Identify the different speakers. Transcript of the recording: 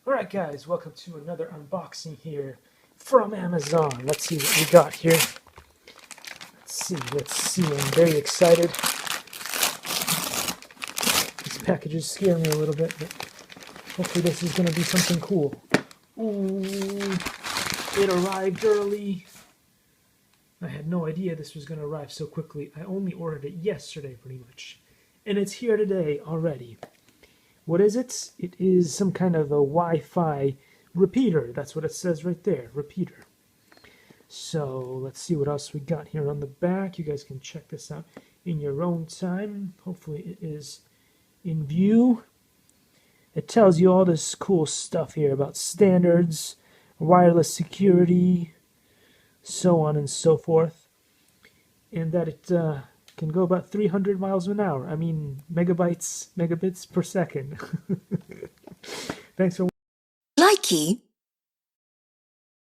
Speaker 1: Alright guys, welcome to another unboxing here from Amazon. Let's see what we got here. Let's see, I'm very excited. These packages scare me a little bit, but hopefully this is going to be something cool. Ooh, it arrived early. I had no idea this was going to arrive so quickly. I only ordered it yesterday pretty much. And it's here today already. What is it? It is some kind of a Wi-Fi repeater. That's what it says right there, repeater. So let's see what else we got here on the back. You guys can check this out in your own time. Hopefully it is in view. It tells you all this cool stuff here about standards, wireless security, so on and so forth. And that it can go about 300 miles an hour. I mean, megabits per second. Thanks for
Speaker 2: Likey.